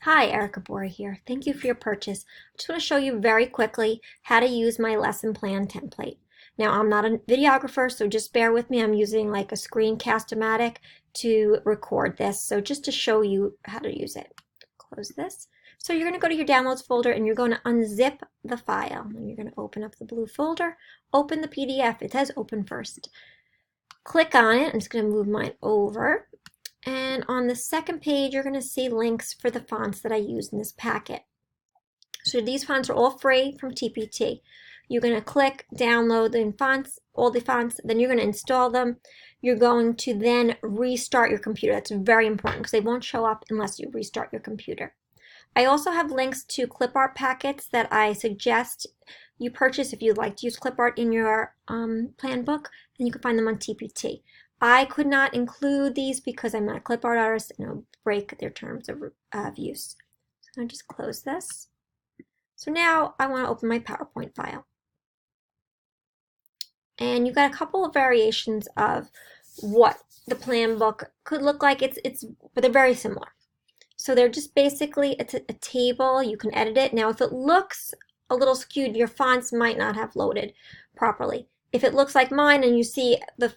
Hi, Erica Bora here. Thank you for your purchase. I just want to show you very quickly how to use my lesson plan template. Now, I'm not a videographer, so just bear with me. I'm using like a Screencast-O-Matic to record this. So just to show you how to use it. Close this. So you're going to go to your downloads folder and you're going to unzip the file. And you're going to open up the blue folder, open the PDF. It says open first. Click on it. I'm just going to move mine over. And on the second page, you're going to see links for the fonts that I use in this packet. So these fonts are all free from TPT. You're going to click download the fonts, all the fonts, then you're going to install them. You're going to then restart your computer. That's very important because they won't show up unless you restart your computer. I also have links to clip art packets that I suggest you purchase if you'd like to use clip art in your plan book, and you can find them on TPT. I could not include these because I'm not a clip art artist and it'll break their terms of use. So I'll just close this. So now I want to open my PowerPoint file. And you've got a couple of variations of what the plan book could look like. But they're very similar. So they're just basically, it's a table. You can edit it. Now, if it looks a little skewed, your fonts might not have loaded properly. If it looks like mine and you see the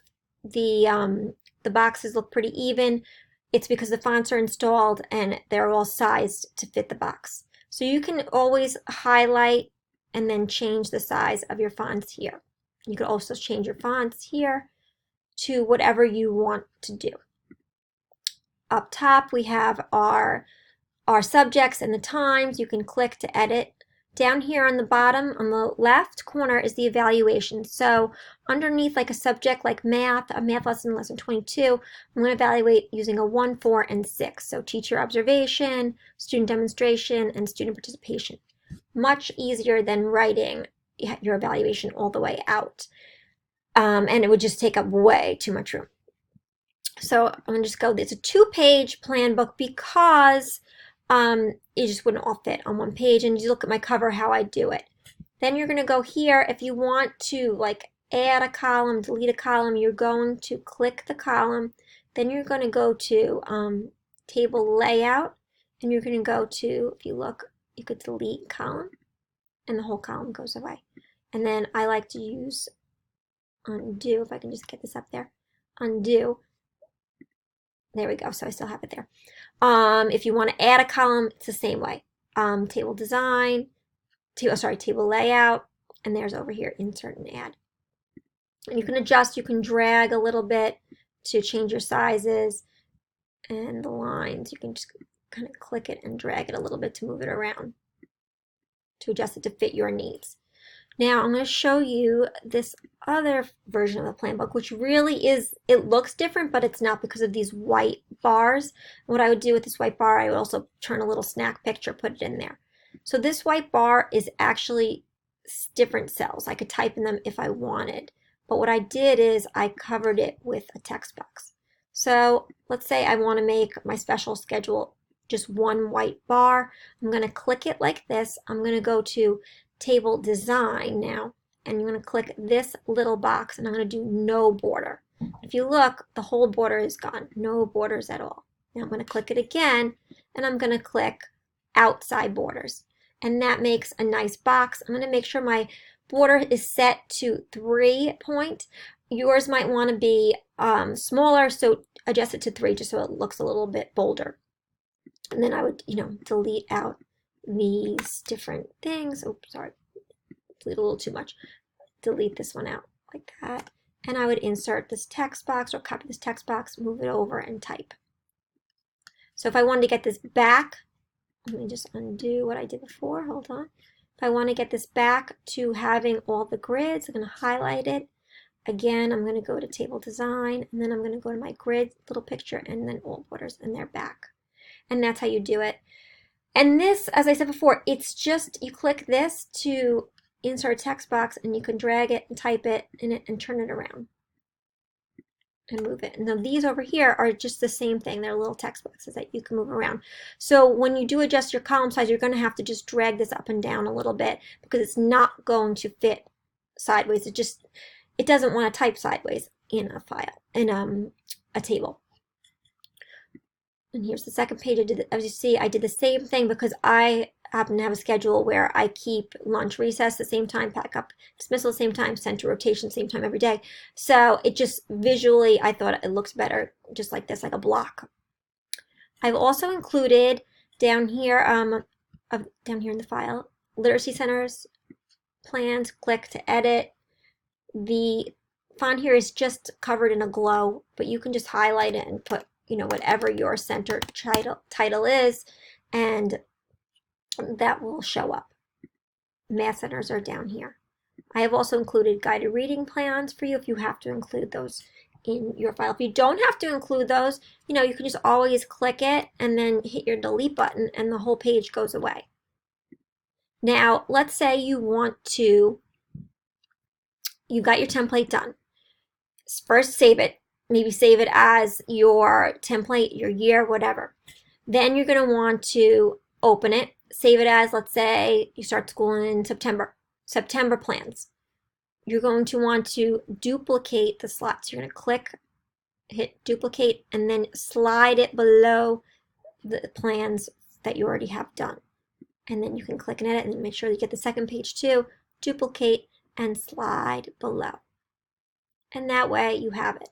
boxes look pretty even, it's because the fonts are installed and they're all sized to fit the box. So you can always highlight and then change the size of your fonts here. You can also change your fonts here to whatever you want to do. Up top we have our subjects and the times. You can click to edit. Down here on the bottom, on the left corner, is the evaluation. So underneath, like a subject like math, a math lesson, lesson 22, I'm going to evaluate using a 1, 4, and 6. So teacher observation, student demonstration, and student participation. Much easier than writing your evaluation all the way out. And it would just take up way too much room. So I'm going to just go, it's a 2-page plan book because it just wouldn't all fit on one page. And you look at my cover how I do it. Then you're going to go here. If you want to like add a column, delete a column, you're going to click the column. Then you're going to go to table layout, and you're going to go to, if you look, you could delete column and the whole column goes away. And then I like to use undo, if I can just get this up there, undo. There we go, so I still have it there. If you want to add a column, it's the same way. Table design, table layout, and there's over here, insert and add. And you can adjust, you can drag a little bit to change your sizes and the lines. You can just kind of click it and drag it a little bit to move it around, to adjust it to fit your needs. Now I'm going to show you this other version of the plan book, which really is, it looks different, but it's not because of these white bars. What I would do with this white bar, I would also turn a little snack picture, put it in there. So this white bar is actually different cells. I could type in them if I wanted, but what I did is I covered it with a text box. So let's say I want to make my special schedule just one white bar. I'm going to click it like this. I'm going to go to table design now, and you're going to click this little box, and I'm going to do no border. If you look, the whole border is gone, no borders at all. Now I'm going to click it again, and I'm going to click outside borders, and that makes a nice box. I'm going to make sure my border is set to 3 point. Yours might want to be smaller, so adjust it to 3 just so it looks a little bit bolder. And then I would, delete out these different things. Oops, sorry, delete a little too much. Delete this one out like that. And I would insert this text box or copy this text box, move it over and type. So if I wanted to get this back, let me just undo what I did before, hold on. If I want to get this back to having all the grids, I'm going to highlight it. Again, I'm going to go to table design, and then I'm going to go to my grid, little picture, and then all borders, and they're back. And that's how you do it. And this, as I said before, it's just, you click this to insert a text box, and you can drag it and type it in it and turn it around and move it. And now these over here are just the same thing. They're little text boxes that you can move around. So when you do adjust your column size, you're going to have to just drag this up and down a little bit because it's not going to fit sideways. It doesn't want to type sideways in a file, in a table. And here's the second page. As you see, I did the same thing because I happen to have a schedule where I keep lunch recess the same time, pack up dismissal the same time, center rotation same time every day. So it just visually, I thought it looks better just like this, like a block. I've also included down here, down here in the file, literacy centers, plans, click to edit. The font here is just covered in a glow, but you can just highlight it and put, whatever your center title is, and that will show up. Math centers are down here. I have also included guided reading plans for you if you have to include those in your file. If you don't have to include those, you can just always click it and then hit your delete button and the whole page goes away. Now, let's say you got your template done. First, save it. Maybe save it as your template, your year, whatever. Then you're going to want to open it. Save it as, let's say, you start school in September. September plans. You're going to want to duplicate the slots. You're going to hit duplicate, and then slide it below the plans that you already have done. And then you can click and edit, and make sure you get the second page too. Duplicate and slide below. And that way you have it.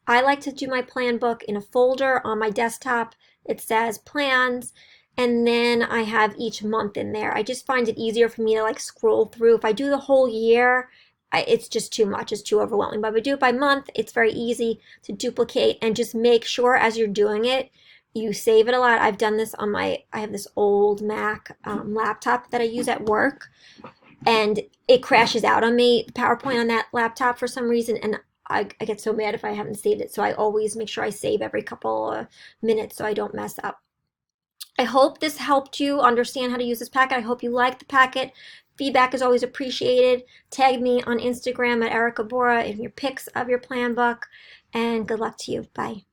I like to do my plan book in a folder on my desktop. It says plans, and then I have each month in there. I just find it easier for me to scroll through. If I do the whole year, it's just too much. It's too overwhelming. But if I do it by month, it's very easy to duplicate, and just make sure as you're doing it, you save it a lot. I've done this on I have this old Mac laptop that I use at work, and it crashes out on me, the PowerPoint on that laptop for some reason, and I get so mad if I haven't saved it. So I always make sure I save every couple of minutes so I don't mess up. I hope this helped you understand how to use this packet. I hope you liked the packet. Feedback is always appreciated. Tag me on Instagram at Erica Bora in your pics of your plan book, and good luck to you. Bye.